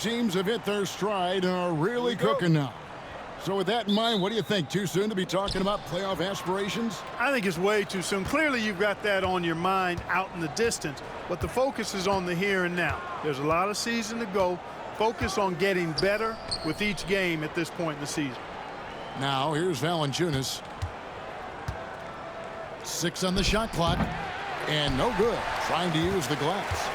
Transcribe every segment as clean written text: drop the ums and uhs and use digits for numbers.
Teams have hit their stride and are really cooking now. So with that in mind, what do you think? Too soon to be talking about playoff aspirations? I think it's way too soon. Clearly, you've got that on your mind out in the distance, but the focus is on the here and now. There's a lot of season to go. Focus on getting better with each game at this point in the season. Now, here's Valanciunas. 6 on the shot clock. And no good. Trying to use the glass.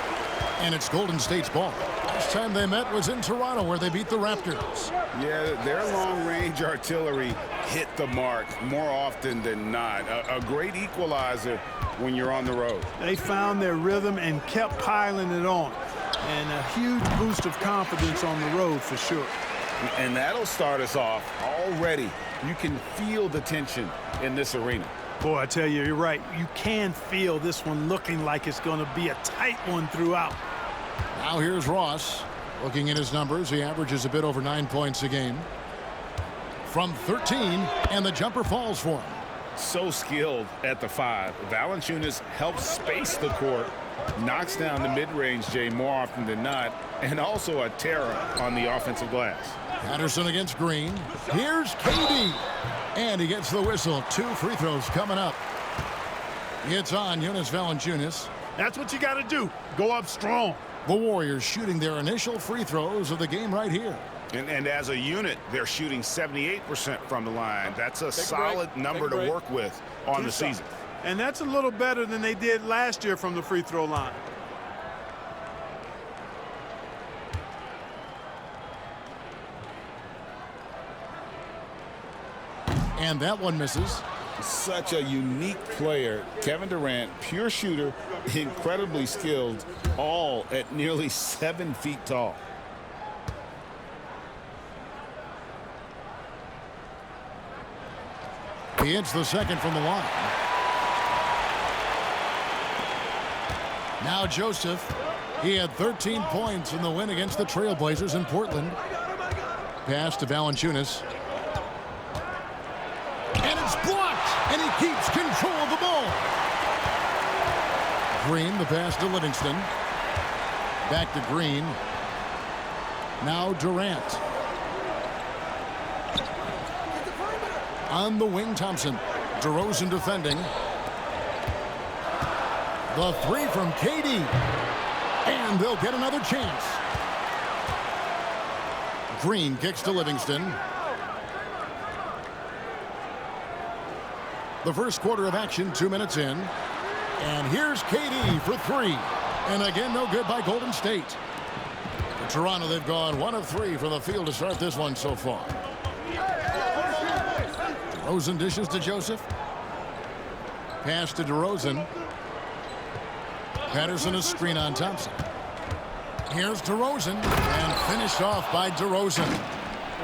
And it's Golden State's ball. Last time they met was in Toronto, where they beat the Raptors. Yeah, their long-range artillery hit the mark more often than not. A great equalizer when you're on the road. They found their rhythm and kept piling it on. And a huge boost of confidence on the road for sure. And that'll start us off already. You can feel the tension in this arena. Boy, I tell you, you're right. You can feel this one looking like it's going to be a tight one throughout. Now here's Ross. Looking at his numbers, he averages a bit over 9 points a game. From 13, and the jumper falls for him. So skilled at the 5. Valanciunas helps space the court, knocks down the mid-range, Jay, more often than not, and also a terror on the offensive glass. Patterson against Green. Here's KD. And he gets the whistle. 2 free throws coming up. It's on Jonas Valanciunas. That's what you got to do. Go up strong. The Warriors shooting their initial free throws of the game right here. And as a unit, they're shooting 78% from the line. That's a solid number to work with on the season. And that's a little better than they did last year from the free throw line. And that one misses. Such a unique player. Kevin Durant, pure shooter, incredibly skilled, all at nearly 7 feet tall. He hits the second from the line. Now Joseph. He had 13 points in the win against the Trailblazers in Portland. Pass to Valanciunas. And it's blocked. And he keeps control of the ball. Green, the pass to Livingston. Back to Green. Now Durant. On the wing, Thompson. DeRozan defending. The 3 from KD. And they'll get another chance. Green kicks to Livingston. The first quarter of action, 2 minutes in. And here's KD for 3. And again, no good by Golden State. For Toronto, they've gone 1 of 3 from the field to start this one so far. DeRozan dishes to Joseph. Pass to DeRozan. Patterson a screen on Thompson. Here's DeRozan. And finished off by DeRozan.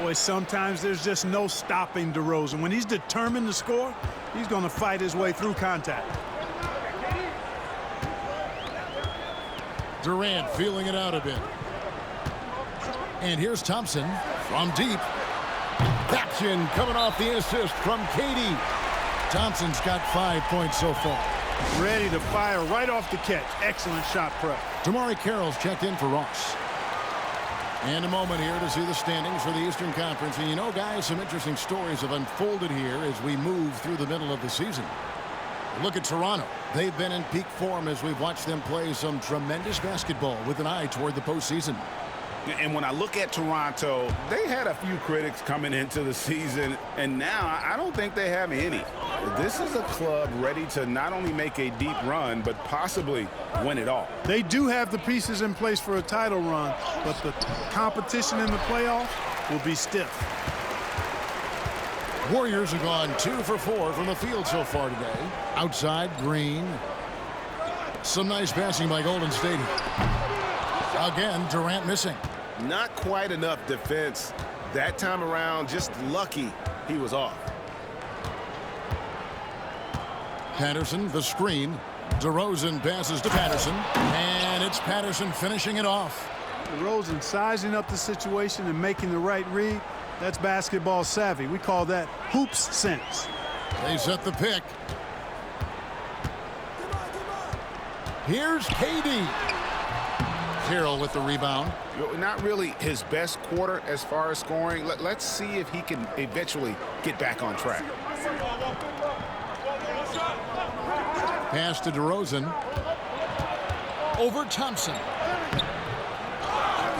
Boy, sometimes there's just no stopping DeRozan. When he's determined to score, he's going to fight his way through contact. Durant feeling it out a bit. And here's Thompson from deep. Action coming off the assist from KD. Thompson's got 5 points so far. Ready to fire right off the catch. Excellent shot prep. Damari Carroll's checked in for Ross. And a moment here to see the standings for the Eastern Conference. And you know, guys, some interesting stories have unfolded here as we move through the middle of the season. Look at Toronto. They've been in peak form as we've watched them play some tremendous basketball with an eye toward the postseason. And when I look at Toronto, they had a few critics coming into the season, and now I don't think they have any. This is a club ready to not only make a deep run, but possibly win it all. They do have the pieces in place for a title run, but the competition in the playoffs will be stiff. Warriors have gone 2 for 4 from the field so far today. Outside, Green. Some nice passing by Golden State. Again, Durant missing. Not quite enough defense that time around. Just lucky he was off. Patterson, the screen. DeRozan passes to Patterson. And it's Patterson finishing it off. DeRozan sizing up the situation and making the right read. That's basketball savvy. We call that hoops sense. They set the pick. Here's KD. Carroll with the rebound. Not really his best quarter as far as scoring. Let's see if he can eventually get back on track. Pass to DeRozan. Over Thompson.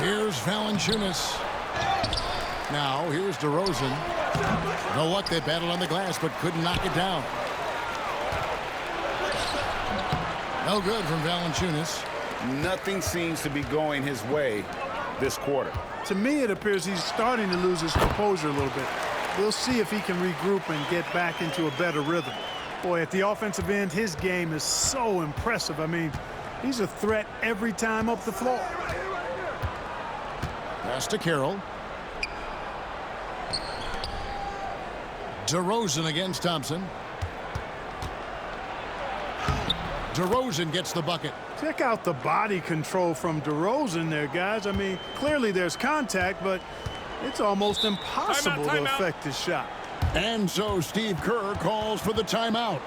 Here's Valanciunas. Now here's DeRozan. No luck. They battled on the glass but couldn't knock it down. No good from Valanciunas. Nothing seems to be going his way this quarter. To me, it appears he's starting to lose his composure a little bit. We'll see if he can regroup and get back into a better rhythm. Boy, at the offensive end, his game is so impressive. I mean, he's a threat every time up the floor. Pass to Carroll. DeRozan against Thompson. DeRozan gets the bucket. Check out the body control from DeRozan there, guys. I mean, clearly there's contact, but it's almost impossible to affect his shot. And so Steve Kerr calls for the timeout.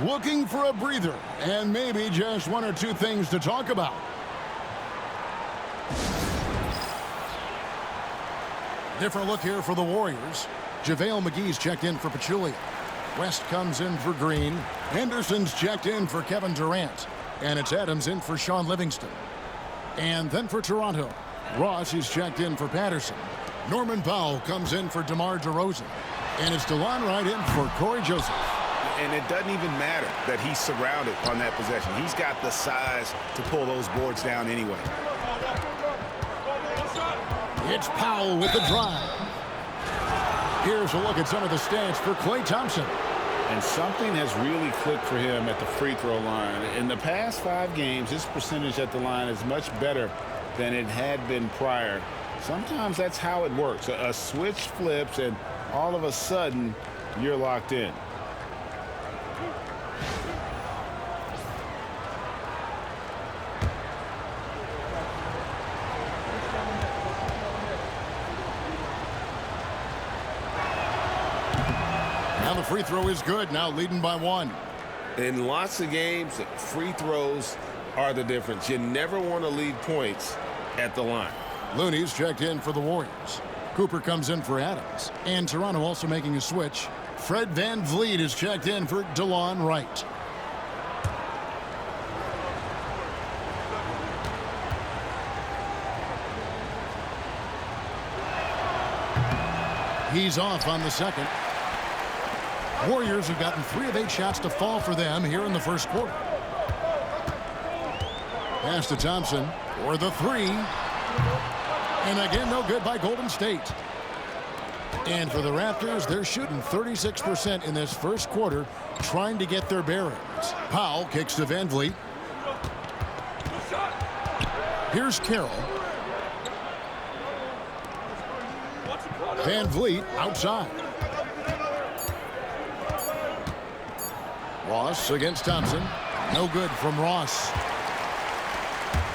Looking for a breather and maybe just one or two things to talk about. Different look here for the Warriors. JaVale McGee's checked in for Pachulia. West comes in for Green. Henderson's checked in for Kevin Durant. And it's Adams in for Sean Livingston. And then for Toronto, Ross is checked in for Patterson. Norman Powell comes in for DeMar DeRozan. And it's DeLon Wright in for Corey Joseph. And it doesn't even matter that he's surrounded on that possession. He's got the size to pull those boards down anyway. It's Powell with the drive. Here's a look at some of the stats for Klay Thompson. And something has really clicked for him at the free throw line. In the past 5 games, his percentage at the line is much better than it had been prior. Sometimes that's how it works. A switch flips and all of a sudden you're locked in. Now the free throw is good, now leading by 1. In lots of games, free throws are the difference. You never want to lead points at the line. Looney's checked in for the Warriors. Cooper comes in for Adams. And Toronto also making a switch. Fred VanVleet is checked in for DeLon Wright. He's off on the second. Warriors have gotten 3 of 8 shots to fall for them here in the first quarter. Pass to Thompson for the 3. And again, no good by Golden State. And for the Raptors, they're shooting 36% in this first quarter, trying to get their bearings. Powell kicks to VanVleet. Here's Carroll. VanVleet outside. Ross against Thompson. No good from Ross.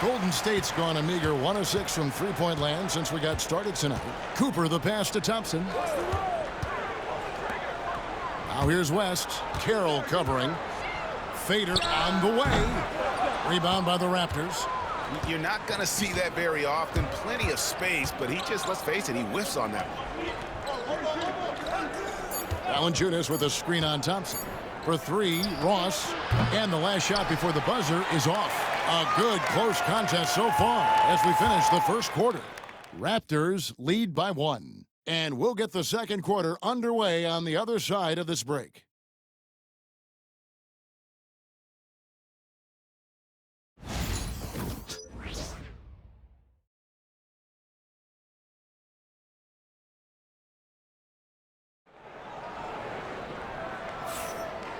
Golden State's gone a meager 1 of 6 from three-point land since we got started tonight. Cooper the pass to Thompson. Now here's West. Carroll covering. Fader on the way. Rebound by the Raptors. You're not going to see that very often. Plenty of space, but he just, let's face it, he whiffs on that one. Valanciunas with a screen on Thompson. For 3, Ross. And the last shot before the buzzer is off. A good close contest so far as we finish the first quarter. Raptors lead by 1. And we'll get the second quarter underway on the other side of this break.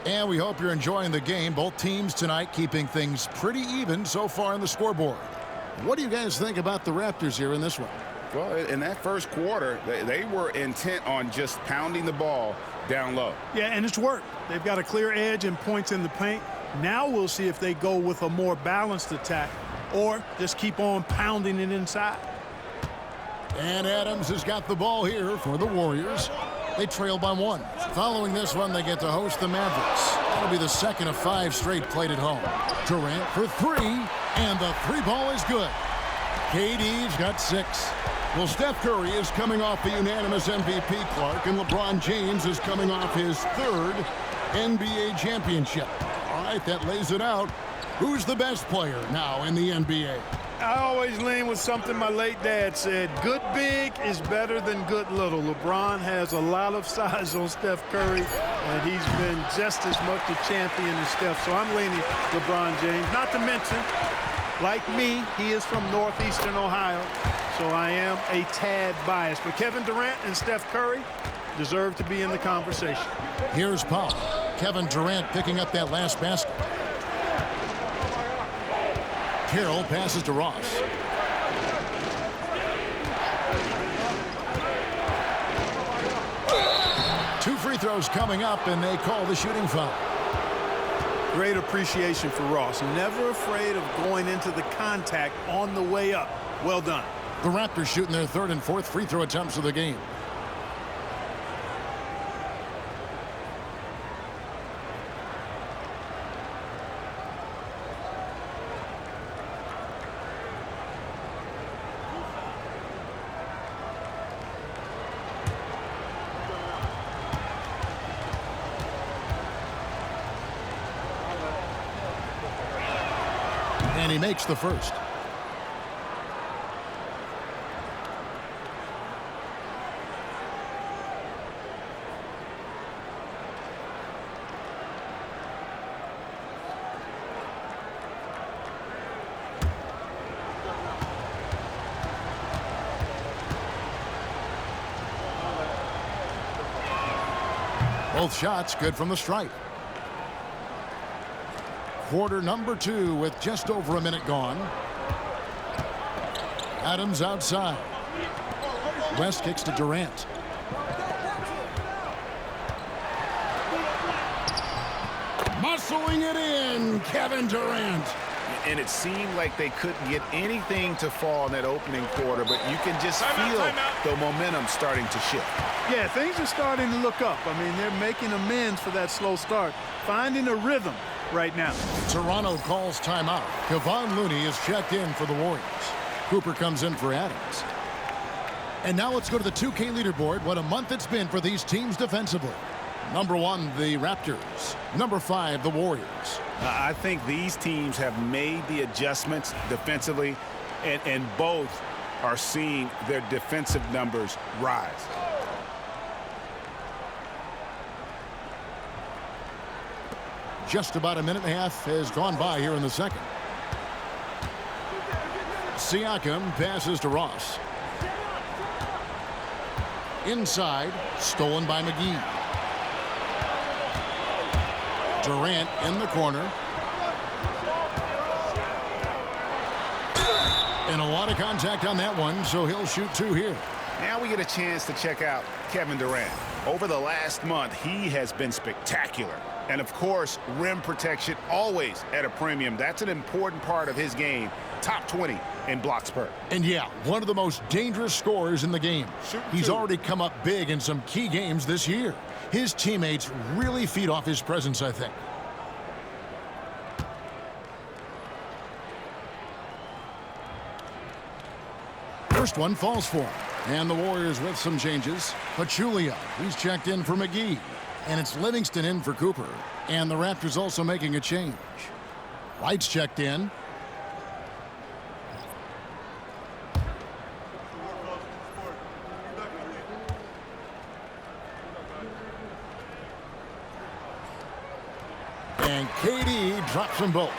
And we hope you're enjoying the game. Both teams tonight keeping things pretty even so far on the scoreboard. What do you guys think about the Raptors here in this one? Well, in that first quarter, they were intent on just pounding the ball down low. Yeah, and it's worked. They've got a clear edge and points in the paint. Now we'll see if they go with a more balanced attack or just keep on pounding it inside. And Adams has got the ball here for the Warriors. They trail by 1. Following this one, they get to host the Mavericks. That'll be the second of 5 straight played at home. Durant for 3, and the 3 ball is good. KD's got 6. Well, Steph Curry is coming off the unanimous MVP, Clark, and LeBron James is coming off his 3rd NBA championship. All right, that lays it out. Who's the best player now in the NBA? I always lean with something my late dad said. Good big is better than good little. LeBron has a lot of size on Steph Curry, and he's been just as much a champion as Steph. So I'm leaning LeBron James. Not to mention, like me, he is from northeastern Ohio, so I am a tad biased. But Kevin Durant and Steph Curry deserve to be in the conversation. Here's Powell. Kevin Durant picking up that last basket. Carroll passes to Ross. Two free throws coming up, and they call the shooting foul. Great appreciation for Ross. Never afraid of going into the contact on the way up. Well done. The Raptors shooting their 3rd and 4th free throw attempts of the game. And he makes the first. Both shots good from the stripe. Quarter number 2 with just over a minute gone. Adams outside. West kicks to Durant. Muscling it in, Kevin Durant. And it seemed like they couldn't get anything to fall in that opening quarter, but you can just feel the momentum starting to shift. Yeah, things are starting to look up. I mean, they're making amends for that slow start, finding a rhythm right now. Toronto calls timeout. Kevon Looney is checked in for the Warriors. Cooper comes in for Adams. And now let's go to the 2K leaderboard. What a month it's been for these teams defensively. Number 1, the Raptors. Number 5, the Warriors. I think these teams have made the adjustments defensively, and both are seeing their defensive numbers rise. Just about a minute and a half has gone by here in the second. Siakam passes to Ross. Inside, stolen by McGee. Durant in the corner. And a lot of contact on that one, so he'll shoot 2 here. Now we get a chance to check out Kevin Durant. Over the last month, he has been spectacular. And, of course, rim protection always at a premium. That's an important part of his game. Top 20 in blocks per. And, yeah, one of the most dangerous scorers in the game. He's already come up big in some key games this year. His teammates really feed off his presence, I think. First one falls for him. And the Warriors with some changes. Pachulia, he's checked in for McGee. And it's Livingston in for Cooper. And the Raptors also making a change. White's checked in. And KD drops them both.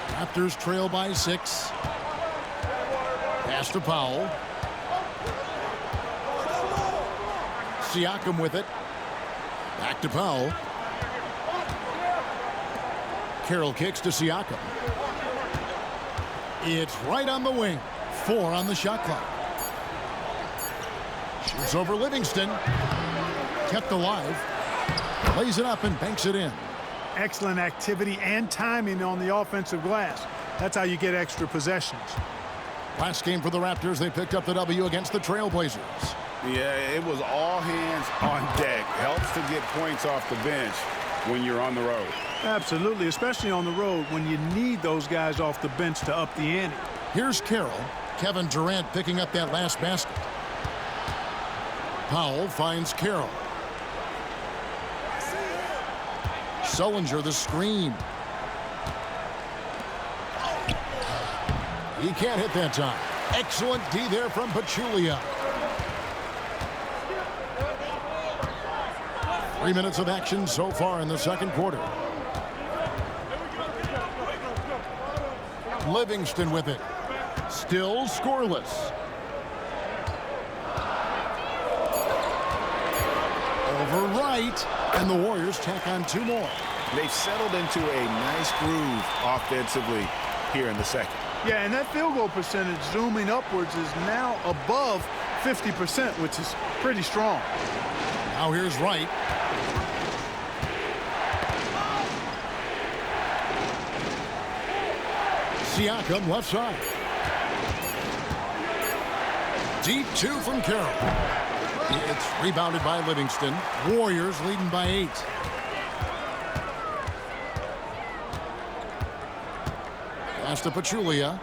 Raptors trail by 6. Pass to Powell. Siakam with it. Back to Powell. Carroll kicks to Siakam. It's right on the wing. 4 on the shot clock. Shoots over Livingston. Kept alive. Lays it up and banks it in. Excellent activity and timing on the offensive glass. That's how you get extra possessions. Last game for the Raptors, they picked up the W against the Trailblazers. Yeah, it was all hands on deck. Helps to get points off the bench. when you're on the road. Absolutely, especially on the road when you need those guys off the bench to up the ante. Here's Carroll. Kevin Durant picking up that last basket. Powell finds Carroll. Sullinger the screen. He can't hit that time. Excellent D there from Pachulia. 3 minutes of action so far in the second quarter. Livingston with it. Still scoreless. Over right. And the Warriors tack on 2 more. They've settled into a nice groove offensively here in the second. Yeah, and that field goal percentage zooming upwards is now above 50%, which is pretty strong. Now here's Wright. Siakam left side. Deep 2 from Carroll. It's rebounded by Livingston. Warriors leading by 8. Pass to Pachulia.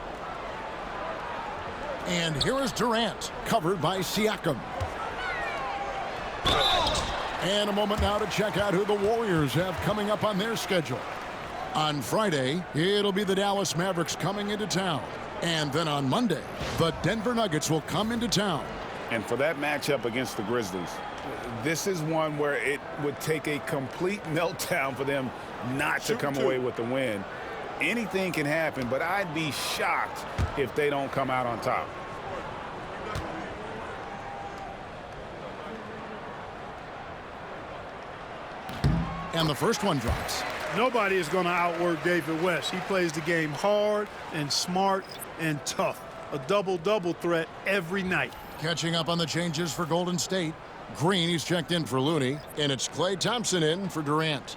And here is Durant, covered by Siakam. And a moment now to check out who the Warriors have coming up on their schedule. On Friday, it'll be the Dallas Mavericks coming into town. And then on Monday, the Denver Nuggets will come into town. And for that matchup against the Grizzlies, this is one where it would take a complete meltdown for them not to come away with the win. Anything can happen, but I'd be shocked if they don't come out on top. And the first one drops. Nobody is going to outwork David West. He plays the game hard and smart and tough. A double-double threat every night. Catching up on the changes for Golden State. Green, he's checked in for Looney. And it's Klay Thompson in for Durant.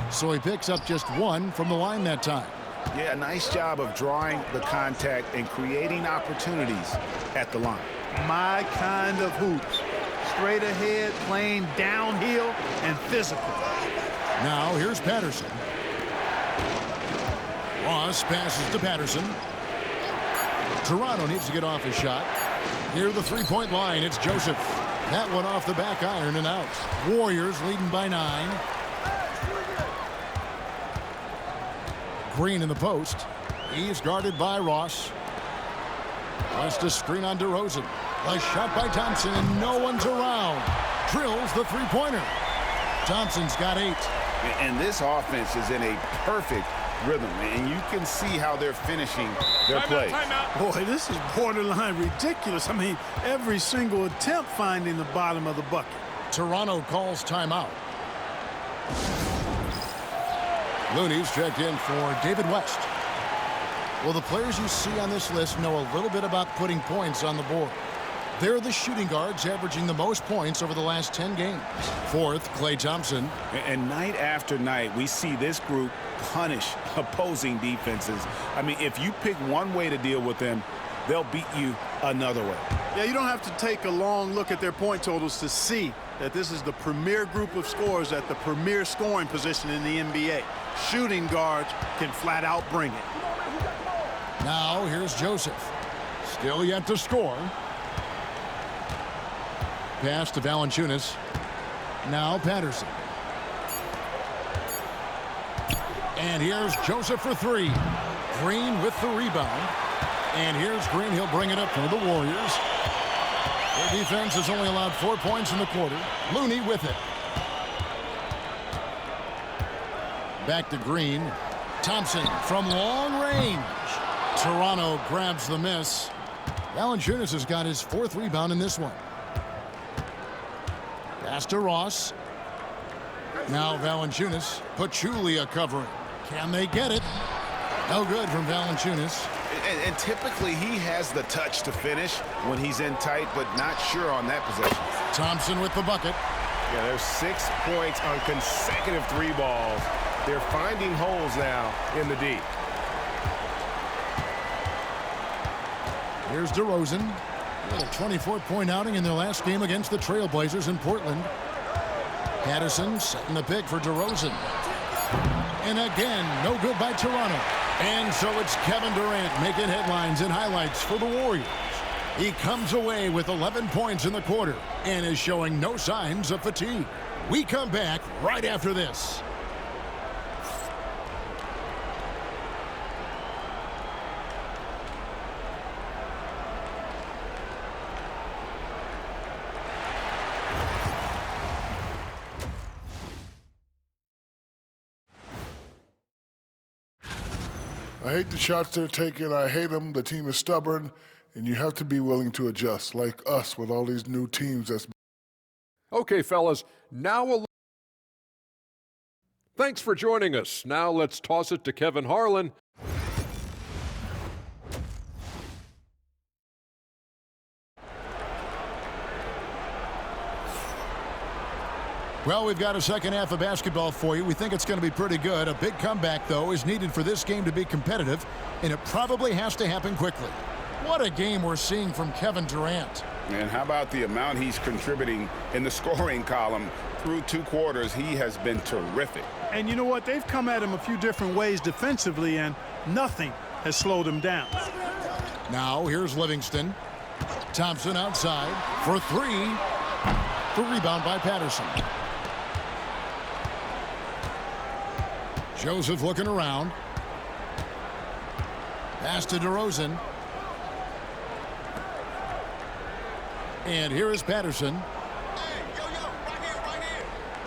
So he picks up just 1 from the line that time. Yeah, nice job of drawing the contact and creating opportunities at the line. My kind of hoops. Straight ahead, playing downhill and physical. Now here's Patterson. Ross passes to Patterson. Toronto needs to get off his shot. Near the three-point line, it's Joseph. That one off the back iron and out. Warriors leading by 9. Green in the post. He's guarded by Ross. Wants to screen on DeRozan. A shot by Thompson, and no one's around. Drills the three-pointer. Thompson's got 8. And this offense is in a perfect rhythm, and you can see how they're finishing their plays. Boy, this is borderline ridiculous. I mean, every single attempt finding the bottom of the bucket. Toronto calls timeout. Looney's checked in for David West. Well, the players you see on this list know a little bit about putting points on the board. They're the shooting guards averaging the most points over the last 10 games. Fourth, Klay Thompson. And night after night, we see this group punish opposing defenses. I mean, if you pick one way to deal with them, they'll beat you another way. Yeah, you don't have to take a long look at their point totals to see that this is the premier group of scorers at the premier scoring position in the NBA. Shooting guards can flat out bring it. Now here's Joseph. Still yet to score. Pass to Valanciunas. Now Patterson. And here's Joseph for 3. Green with the rebound. And here's Green. He'll bring it up for the Warriors. Their defense has only allowed 4 points in the quarter. Looney with it. Back to Green. Thompson from long range. Toronto grabs the miss. Valanciunas has got his 4th rebound in this one. Pass to Ross. Now Valanciunas. Pachulia covering. Can they get it? No good from Valanciunas. And typically he has the touch to finish when he's in tight, but not sure on that possession. Thompson with the bucket. Yeah, there's 6 points on consecutive 3 balls. They're finding holes now in the D. Here's DeRozan. He had a 24-point outing in their last game against the Trailblazers in Portland. Patterson setting the pick for DeRozan. And again, no good by Toronto. And so it's Kevin Durant making headlines and highlights for the Warriors. He comes away with 11 points in the quarter and is showing no signs of fatigue. We come back right after this. I hate the shots they're taking. I hate them. The team is stubborn, and you have to be willing to adjust, like us with all these new teams. Okay, fellas, thanks for joining us. Now let's toss it to Kevin Harlan. Well, we've got a second half of basketball for you. We think it's going to be pretty good. A big comeback, though, is needed for this game to be competitive, and it probably has to happen quickly. What a game we're seeing from Kevin Durant. And how about the amount he's contributing in the scoring column through 2 quarters? He has been terrific. And you know what? They've come at him a few different ways defensively, and nothing has slowed him down. Now, here's Livingston. Thompson outside for 3. The rebound by Patterson. Joseph looking around. Pass to DeRozan. And here is Patterson.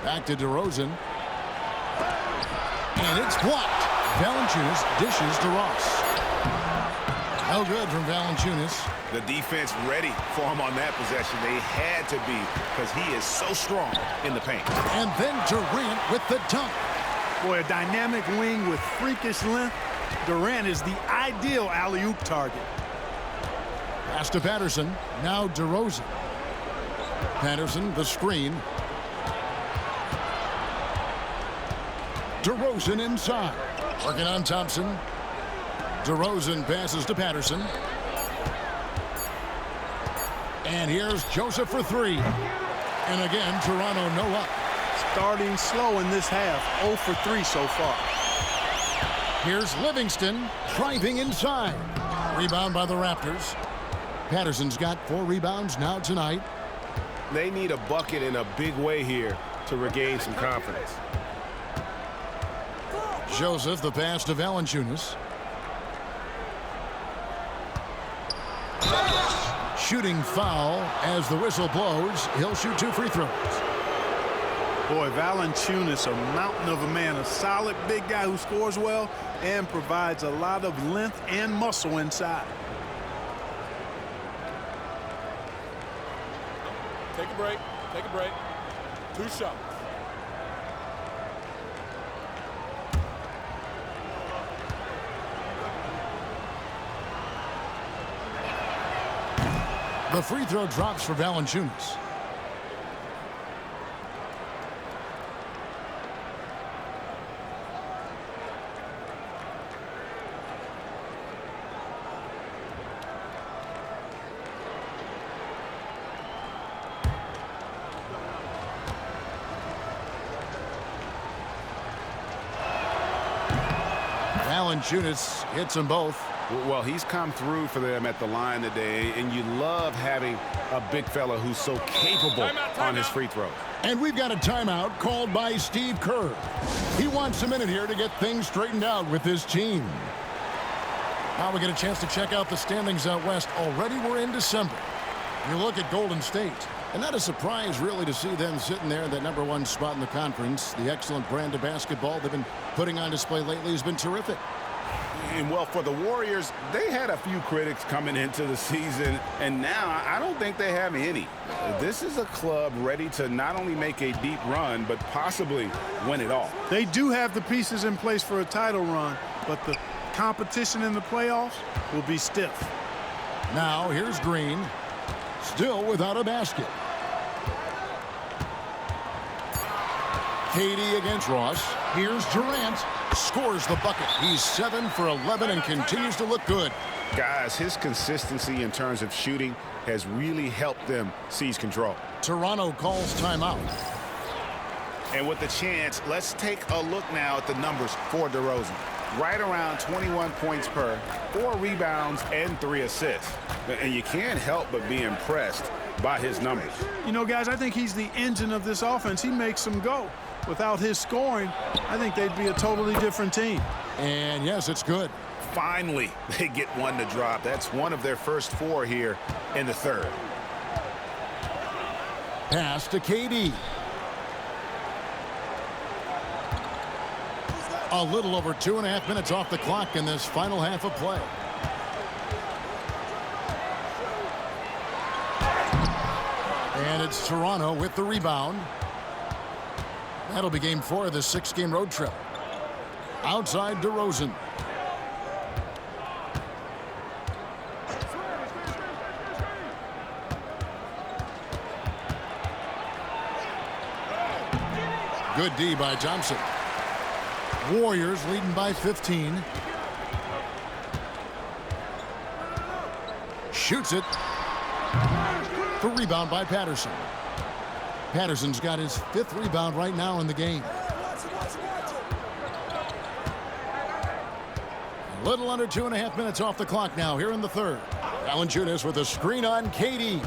Back to DeRozan. And it's blocked. Valanciunas dishes to Ross. No good from Valanciunas. The defense ready for him on that possession. They had to be, because he is so strong in the paint. And then Durant with the dunk. Boy, a dynamic wing with freakish length. Durant is the ideal alley-oop target. Pass to Patterson. Now DeRozan. Patterson, the screen. DeRozan inside. Working on Thompson. DeRozan passes to Patterson. And here's Joseph for 3. And again, Toronto no up. Starting slow in this half. 0 for 3 so far. Here's Livingston driving inside. Rebound by the Raptors. Patterson's got 4 rebounds now tonight. They need a bucket in a big way here to regain some confidence. Joseph, the pass to Valanciunas. Shooting foul as the whistle blows. He'll shoot 2 free throws. Boy, Valanciunas, a mountain of a man, a solid big guy who scores well and provides a lot of length and muscle inside. Take a break. Take a break. 2 shots. The free throw drops for Valanciunas. Valanciunas hits them both. Well, he's come through for them at the line today, and you love having a big fella who's so capable on his free throws. And we've got a timeout called by Steve Kerr. He wants a minute here to get things straightened out with his team. Now we get a chance to check out the standings out west. Already we're in December. You look at Golden State, and not a surprise really to see them sitting there in that #1 spot in the conference. The excellent brand of basketball they've been putting on display lately has been terrific. And, well, for the Warriors, they had a few critics coming into the season, and now I don't think they have any. This is a club ready to not only make a deep run, but possibly win it all. They do have the pieces in place for a title run, but the competition in the playoffs will be stiff. Now here's Green, still without a basket. KD against Ross. Here's Durant. Scores the bucket. He's 7 for 11 and continues to look good. Guys, his consistency in terms of shooting has really helped them seize control. Toronto calls timeout. And with the chance, let's take a look now at the numbers for DeRozan. Right around 21 points per, 4 rebounds, and 3 assists. And you can't help but be impressed by his numbers. You know, guys, I think he's the engine of this offense. He makes them go. Without his scoring, I think they'd be a totally different team. And yes, it's good. Finally, they get one to drop. That's one of their first 4 here in the third. Pass to KD. A little over 2.5 minutes off the clock in this final half of play. And it's Toronto with the rebound. That'll be game 4 of the 6-game road trip. Outside DeRozan. Good D by Thompson. Warriors leading by 15. Shoots it. The rebound by Patterson. Patterson's got his 5th rebound right now in the game. A little under 2.5 minutes off the clock now here in the third. Valanciunas with a screen on KD.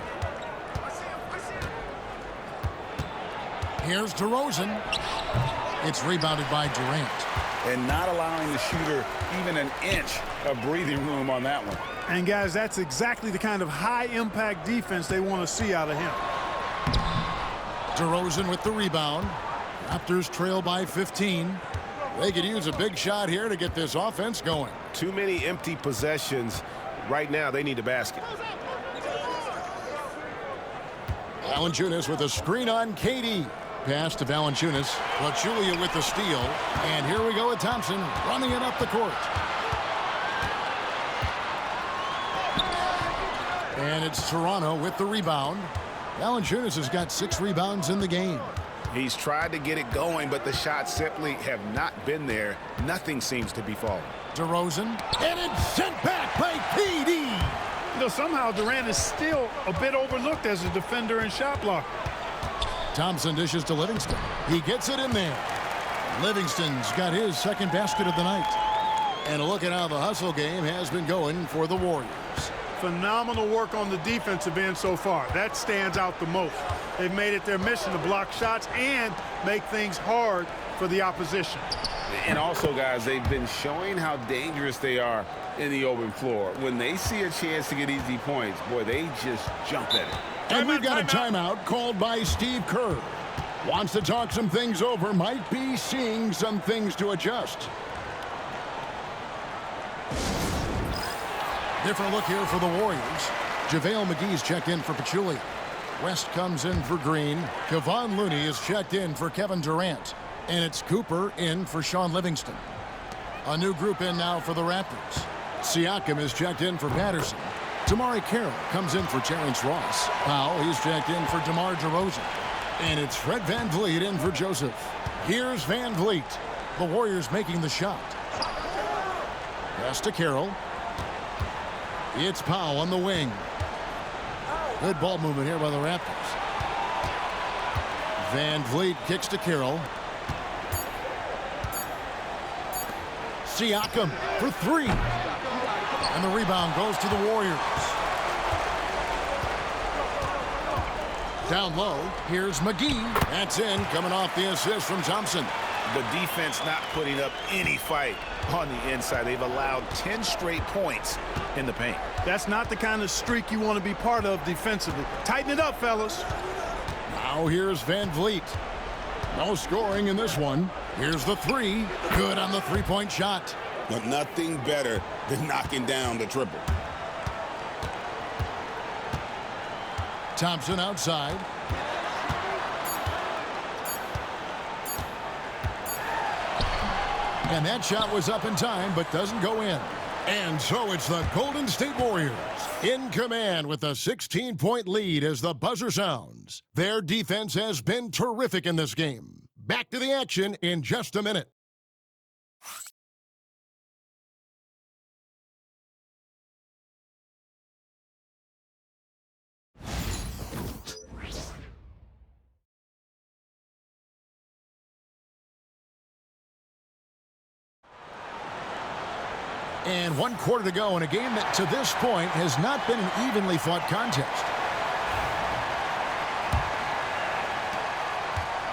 Here's DeRozan. It's rebounded by Durant. And not allowing the shooter even an inch of breathing room on that one. And, guys, that's exactly the kind of high-impact defense they want to see out of him. DeRozan with the rebound. Raptors trail by 15. They could use a big shot here to get this offense going. Too many empty possessions. Right now, they need a basket. Valanciunas with a screen on KD. Pass to Valanciunas. Pachulia with the steal. And here we go with Thompson running it up the court. And it's Toronto with the rebound. Valanciunas has got 6 rebounds in the game. He's tried to get it going, but the shots simply have not been there. Nothing seems to be falling. DeRozan. And it's sent back by KD. You know, somehow Durant is still a bit overlooked as a defender and shot blocker. Thompson dishes to Livingston. He gets it in there. Livingston's got his 2nd basket of the night. And a look at how the hustle game has been going for the Warriors. Phenomenal work on the defensive end so far. That stands out the most. They've made it their mission to block shots and make things hard for the opposition. And also, guys, they've been showing how dangerous they are in the open floor. When they see a chance to get easy points, boy, they just jump at it. And we've got a timeout called by Steve Kerr. Wants to talk some things over, might be seeing some things to adjust. Different look here for the Warriors. JaVale McGee's checked in for Pachulia. West comes in for Green. Kevon Looney is checked in for Kevin Durant. And it's Cooper in for Sean Livingston. A new group in now for the Raptors. Siakam is checked in for Patterson. Damari Carroll comes in for Terrence Ross. Powell, he's checked in for DeMar DeRozan. And it's Fred VanVleet in for Joseph. Here's VanVleet. The Warriors making the shot. Pass to Carroll. It's Powell on the wing. Good ball movement here by the Raptors. VanVleet kicks to Carroll. Siakam for 3. And the rebound goes to the Warriors. Down low, here's McGee. That's in, coming off the assist from Thompson. The defense not putting up any fight on the inside. They've allowed 10 straight points in the paint. That's not the kind of streak you want to be part of defensively. Tighten it up, fellas. Now here's VanVleet. No scoring in this one. Here's the 3. Good on the 3-point shot. But nothing better than knocking down the triple. Thompson outside. And that shot was up in time, but doesn't go in. And so it's the Golden State Warriors in command with a 16-point lead as the buzzer sounds. Their defense has been terrific in this game. Back to the action in just a minute. And 1 quarter to go in a game that to this point has not been an evenly fought contest.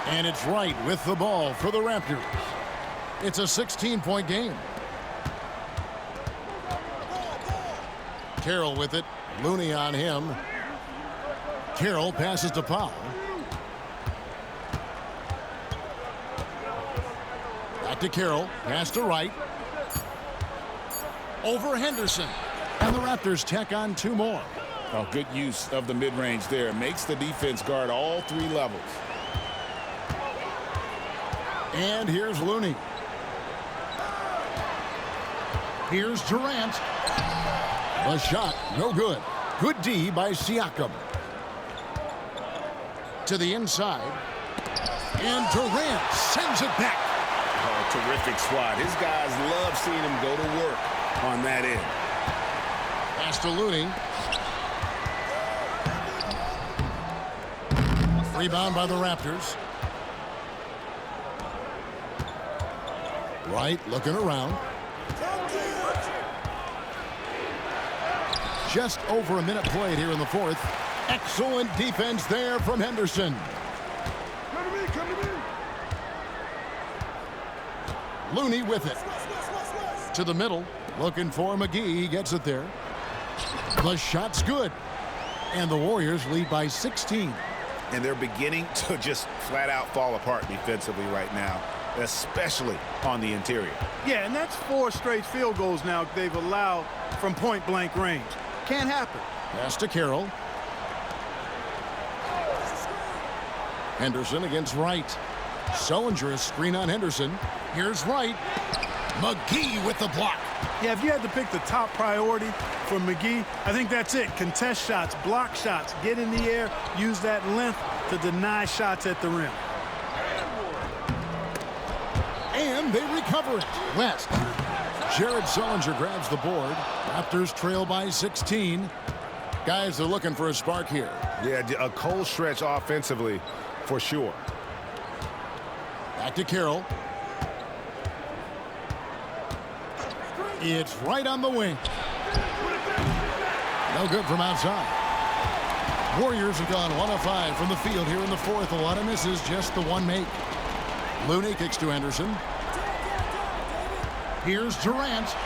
And it's Wright with the ball for the Raptors. It's a 16-point game. Carroll with it. Looney on him. Carroll passes to Powell. Back to Carroll. Pass to Wright. Over Henderson. And the Raptors tack on 2 more. Oh, good use of the mid-range there. Makes the defense guard all 3 levels. And here's Looney. Here's Durant. The shot, no good. Good D by Siakam. To the inside. And Durant sends it back. Oh, terrific swat. His guys love seeing him go to work on that end. Pass to Looney. Rebound by the Raptors. Wright looking around. Just over a minute played here in the 4th. Excellent defense there from Henderson. Looney with it. To the middle. Looking for McGee. He gets it there. The shot's good. And the Warriors lead by 16. And they're beginning to just flat out fall apart defensively right now, especially on the interior. Yeah, and that's 4 straight field goals now they've allowed from point-blank range. Can't happen. Pass to Carroll. Henderson against Wright. Sullinger is screen on Henderson. Here's Wright. McGee with the block. Yeah, if you had to pick the top priority for McGee, I think that's it. Contest shots, block shots, get in the air, use that length to deny shots at the rim. And they recover it. West. Jared Sullinger grabs the board. Raptors trail by 16. Guys are looking for a spark here. Yeah, a cold stretch offensively for sure. Back to Carroll. It's right on the wing. No good from outside. Warriors have gone 1 of 5 from the field here in the 4th. A lot of misses, just the 1 make. Looney kicks to Henderson. Here's Durant.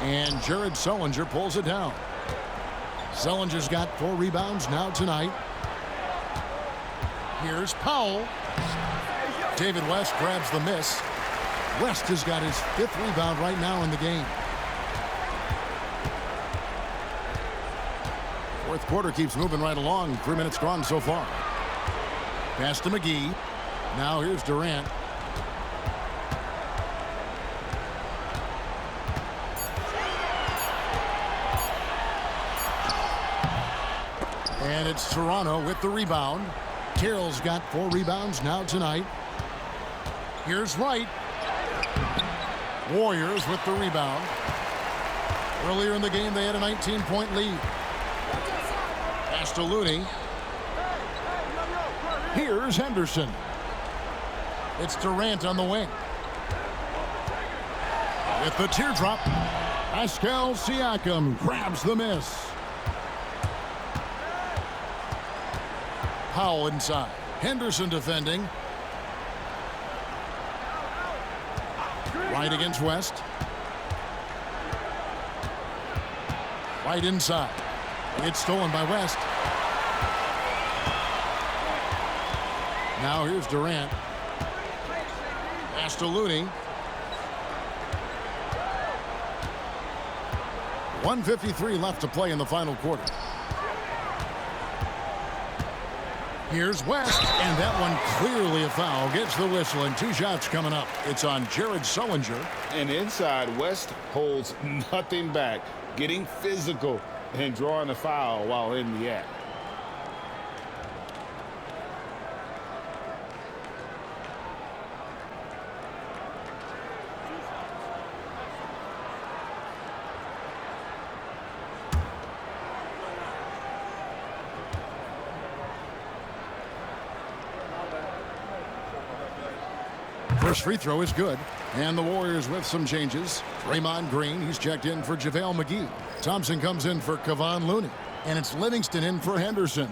And Jared Sullinger pulls it down. Sullinger's got 4 rebounds now tonight. Here's Powell. David West grabs the miss. West has got his 5th rebound right now in the game. 4th quarter keeps moving right along. 3 minutes gone so far. Pass to McGee. Now here's Durant. And it's Toronto with the rebound. Carroll's got 4 rebounds now tonight. Here's Wright. Warriors with the rebound. Earlier in the game, they had a 19-point lead. Pass to Looney. Here's Henderson. It's Durant on the wing. With the teardrop, Pascal Siakam grabs the miss. Powell inside. Henderson defending. Right against West. Right inside. It's stolen by West. Now here's Durant. Pass to Looney. 1:53 left to play in the final quarter. Here's West, and that one clearly a foul. Gets the whistle, and 2 shots coming up. It's on Jared Sullinger. And inside, West holds nothing back, getting physical and drawing a foul while in the act. First free throw is good. And the Warriors with some changes. Draymond Green, he's checked in for JaVale McGee. Thompson comes in for Kevon Looney. And it's Livingston in for Henderson.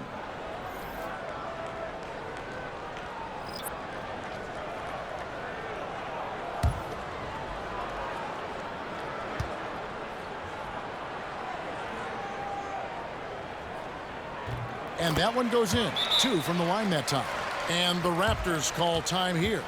And that one goes in. 2 from the line that time. And the Raptors call time here.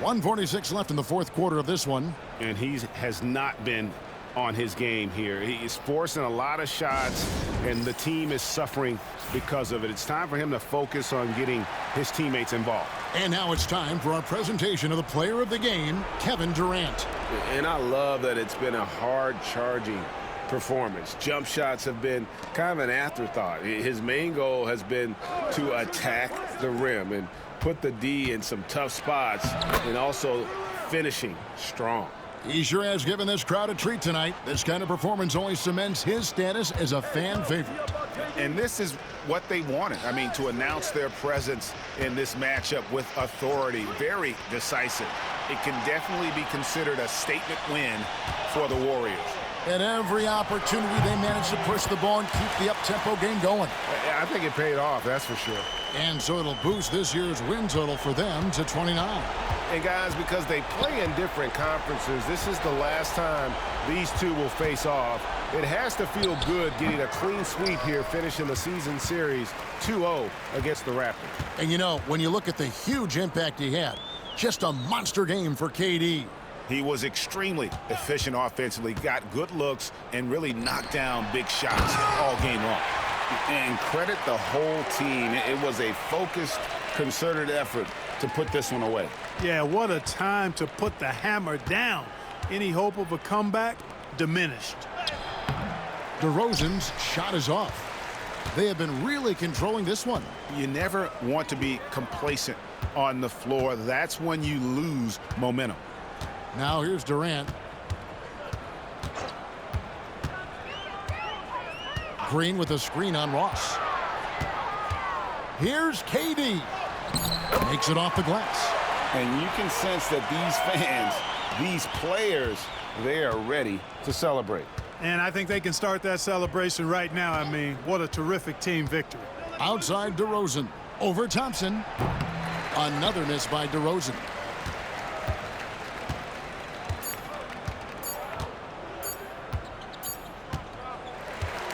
1:46 left in the fourth quarter of this one. And he has not been on his game here. He's forcing a lot of shots, and the team is suffering because of it. It's time for him to focus on getting his teammates involved. And now it's time for our presentation of the player of the game, Kevin Durant. And I love that it's been a hard-charging performance. Jump shots have been kind of an afterthought. His main goal has been to attack the rim and put the D in some tough spots, and also finishing strong. He sure has given this crowd a treat tonight. This kind of performance only cements his status as a fan favorite. And this is what they wanted. I mean, to announce their presence in this matchup with authority. Very decisive. It can definitely be considered a statement win for the Warriors. At every opportunity, they managed to push the ball and keep the up-tempo game going. I think it paid off, that's for sure. And so it'll boost this year's win total for them to 29. And guys, because they play in different conferences, this is the last time these two will face off. It has to feel good getting a clean sweep here, finishing the season series 2-0 against the Raptors. And you know, when you look at the huge impact he had, just a monster game for KD. He was extremely efficient offensively, got good looks, and really knocked down big shots all game long. And credit the whole team. It was a focused, concerted effort to put this one away. Yeah, what a time to put the hammer down. Any hope of a comeback diminished. DeRozan's shot is off. They have been really controlling this one. You never want to be complacent on the floor. That's when you lose momentum. Now here's Durant. Green with a screen on Ross. Here's KD. Makes it off the glass. And you can sense that these fans, these players, they are ready to celebrate. And I think they can start that celebration right now. I mean, what a terrific team victory. Outside DeRozan. Over Thompson. Another miss by DeRozan.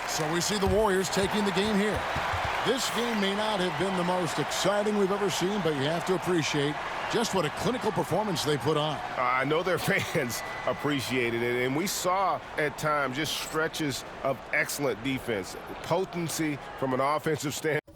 So we see the Warriors taking the game here. This game may not have been the most exciting we've ever seen, but you have to appreciate just what a clinical performance they put on. I know their fans appreciated it, and we saw at times just stretches of excellent defense, potency from an offensive standpoint.